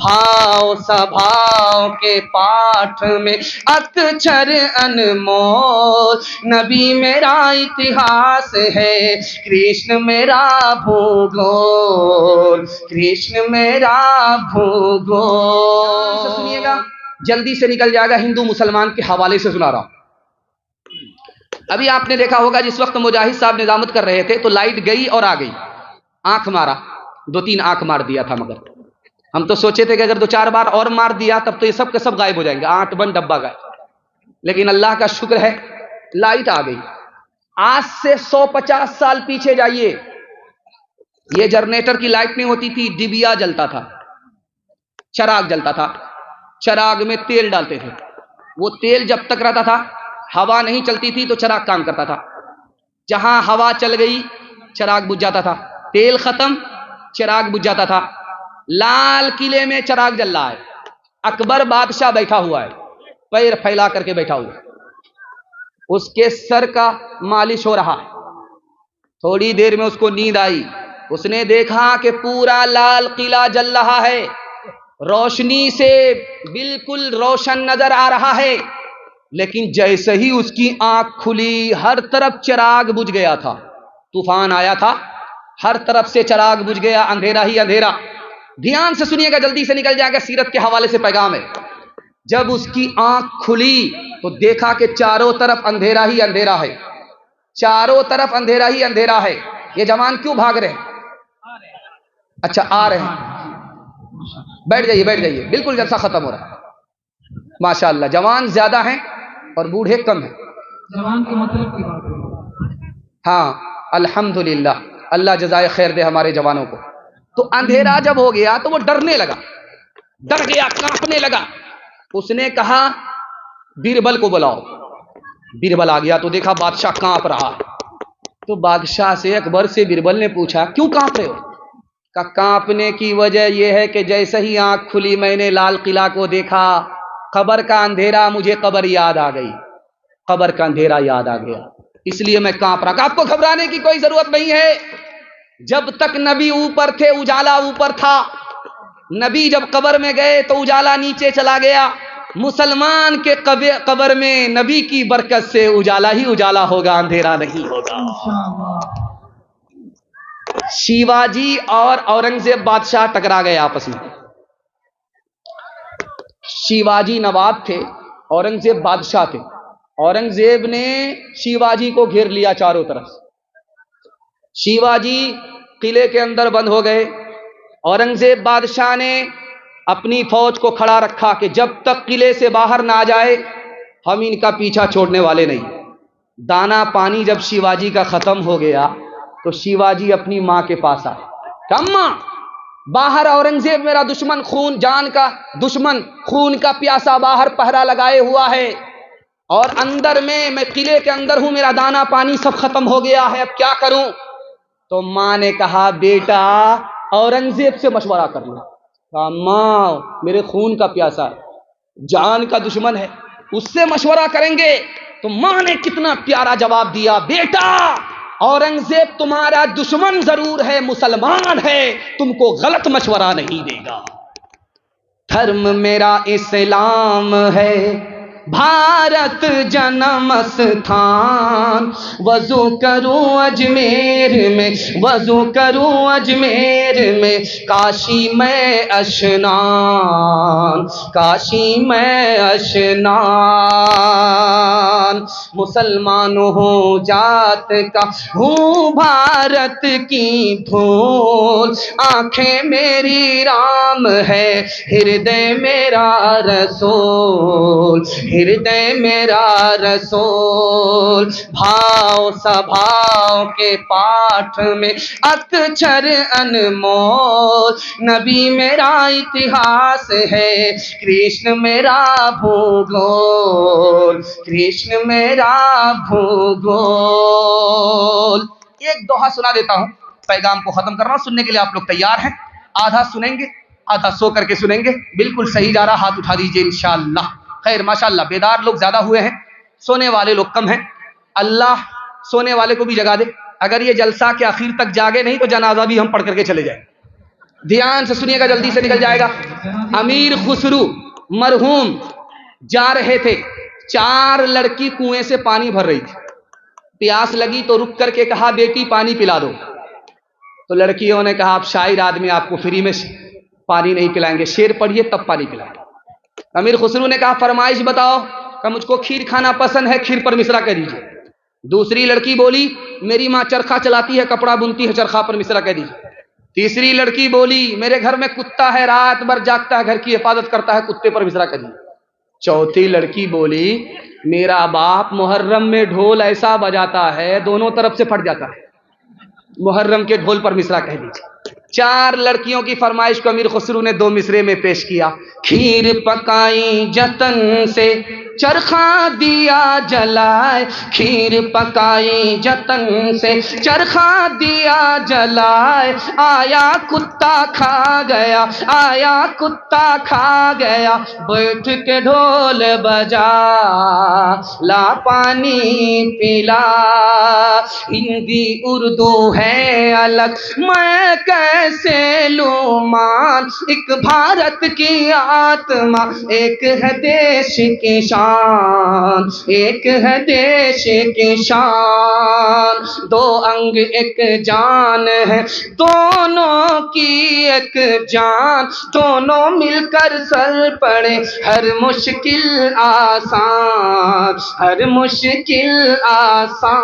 भाव सभाव के पाठ में अक्षर अनमोल। नबी मेरा इतिहास है, कृष्ण मेरा भूगोल, कृष्ण मेरा भूगोल। सुनिएगा, जल्दी से निकल जाएगा, हिंदू मुसलमान के हवाले से सुना रहा हूं। अभी आपने देखा होगा जिस वक्त मुजाहिद साहब निजामत कर रहे थे तो लाइट गई और आ गई, आंख मारा, 2-3 आंख मार दिया था, मगर हम तो सोचे थे कि अगर 2-4 बार और मार दिया तब तो ये सब के सब गायब हो जाएंगे, 8 बन डब्बा गायब। लेकिन अल्लाह का शुक्र है लाइट आ गई। आज से 150 साल पीछे जाइए, ये जनरेटर की लाइट नहीं होती थी, डिबिया जलता था, चराग जलता था, चराग में तेल डालते थे, वो तेल जब तक रहता था हवा नहीं चलती थी तो चराग काम करता था। जहां हवा चल गई चराग बुझ जाता था, तेल खत्म चराग बुझ जाता था। लाल किले में चराग जल रहा है, अकबर बादशाह बैठा हुआ है, पैर फैला करके बैठा हुआ, उसके सर का मालिश हो रहा है। थोड़ी देर में उसको नींद आई, उसने देखा कि पूरा लाल किला जल रहा है, रोशनी से बिल्कुल रोशन नजर आ रहा है। लेकिन जैसे ही उसकी आंख खुली हर तरफ चिराग बुझ गया था, तूफान आया था, हर तरफ से चिराग बुझ गया, अंधेरा ही अंधेरा। ध्यान से सुनिएगा, जल्दी से निकल जाएगा, सीरत के हवाले से पैगाम है। जब उसकी आंख खुली तो देखा कि चारों तरफ अंधेरा ही अंधेरा है, चारों तरफ अंधेरा ही अंधेरा है। ये जवान क्यों भाग रहे हैं? अच्छा आ रहे हैं, बैठ जाइए बैठ जाइए, बिल्कुल जलसा खत्म हो रहा है। माशाअल्लाह जवान ज्यादा हैं और बूढ़े कम हैं। जवान के मतलब की बात है। हाँ अल्हम्दुलिल्लाह, अल्लाह जज़ाए खैर दे हमारे जवानों को। तो अंधेरा जब हो गया तो वो डरने लगा, डर गया, कांपने लगा। उसने कहा बीरबल को बुलाओ। बीरबल आ गया तो देखा बादशाह कांप रहा है। तो बादशाह से, अकबर से बीरबल ने पूछा क्यों कांप रहे हो? का कांपने की वजह यह है कि जैसे ही आंख खुली मैंने लाल किला को देखा, कब्र का अंधेरा, मुझे कब्र याद आ गई, कब्र का अंधेरा याद आ गया, इसलिए मैं कांप रहा। आपको घबराने की कोई जरूरत नहीं है, जब तक नबी ऊपर थे उजाला ऊपर था, नबी जब कब्र में गए तो उजाला नीचे चला गया। मुसलमान के कब्र में नबी की बरकत से उजाला ही उजाला होगा, अंधेरा नहीं होगा। शिवाजी और औरंगजेब बादशाह टकरा गए आपस में। शिवाजी नवाब थे, औरंगजेब बादशाह थे। औरंगजेब ने शिवाजी को घेर लिया चारों तरफ। शिवाजी किले के अंदर बंद हो गए। औरंगजेब बादशाह ने अपनी फौज को खड़ा रखा कि जब तक किले से बाहर ना जाए हम इनका पीछा छोड़ने वाले नहीं। दाना पानी जब शिवाजी का खत्म हो गया तो शिवाजी अपनी मां के पास आए। अम्मा, बाहर औरंगजेब मेरा दुश्मन, खून जान का दुश्मन, खून का प्यासा बाहर पहरा लगाए हुआ है, और अंदर में मैं किले के अंदर हूं, मेरा दाना पानी सब खत्म हो गया है, अब क्या करूं? तो मां ने कहा बेटा औरंगजेब से मशवरा कर लो। कहा मां मेरे खून का प्यासा है, जान का दुश्मन है, उससे मशवरा करेंगे। तो मां ने कितना प्यारा जवाब दिया, बेटा औरंगजेब तुम्हारा दुश्मन जरूर है, मुसलमान है, तुमको गलत मशवरा नहीं देगा। धर्म मेरा इस्लाम है, भारत जन्म स्थान, वजू करूं अजमेर में, वजू करूं अजमेर में, काशी में अशनान, काशी में अशनान। मुसलमान हूँ जात का, हूँ भारत की धूल, आंखें मेरी राम है, हृदय मेरा रसूल, हृदय मेरा रसूल। भाव सभाव के पाठ में अक्षर अनमोल, नबी मेरा इतिहास है, कृष्ण मेरा भूगोल, कृष्ण मेरा भूगोल। एक दोहा सुना देता हूं, पैगाम को खत्म कर रहा हूं। सुनने के लिए आप लोग तैयार हैं? आधा सुनेंगे, आधा सो करके सुनेंगे। बिल्कुल सही जा रहा, हाथ उठा दीजिए इंशाअल्लाह। खैर माशाअल्लाह, बेदार लोग ज्यादा हुए हैं, सोने वाले लोग कम हैं। अल्लाह सोने वाले को भी जगा दे। अगर ये जलसा के आखिर तक जागे नहीं तो जनाजा भी हम पढ़ करके चले जाएंगे। ध्यान से सुनिएगा, जल्दी से निकल जाएगा। अमीर खुसरू मरहूम जा रहे थे, 4 लड़की कुएं से पानी भर रही थी। प्यास लगी तो रुक करके कहा, बेटी पानी पिला दो। तो लड़कियों ने कहा, आप शायर आदमी, आपको फ्री में पानी नहीं पिलाएंगे, शेर पढ़िए तब पानी पिलाएंगे। अमीर खुसरू ने कहा, फरमाइश बताओ। कहा, मुझको खीर खाना पसंद है, खीर पर मिश्रा कह दीजिए। दूसरी लड़की बोली, मेरी माँ चरखा चलाती है, कपड़ा बुनती है, चरखा पर मिश्रा कह दीजिए। तीसरी लड़की बोली, मेरे घर में कुत्ता है, रात भर जागता है, घर की हिफाजत करता है, कुत्ते पर मिश्रा कह दीजिए। चौथी लड़की बोली, मेरा बाप मुहर्रम में ढोल ऐसा बजाता है, दोनों तरफ से फट जाता है, मुहर्रम के ढोल पर मिश्रा कह दीजिए। 4 लड़कियों की फरमाइश को अमीर खुसरू ने 2 मिसरे में पेश किया। खीर पकाई जतन से, चरखा दिया जलाए, खीर पकाई जतन से, चरखा दिया जलाए, आया कुत्ता खा गया, आया कुत्ता खा गया, बैठ के ढोल बजा ला, पानी पिला। हिंदी उर्दू है अलग, मैं कैसे लूं मान, एक भारत की आत्मा, एक है देश की शान, एक है देश की शान। 2 अंग एक जान है, दोनों की एक जान, दोनों मिलकर सर पड़े, हर मुश्किल आसान, हर मुश्किल आसान।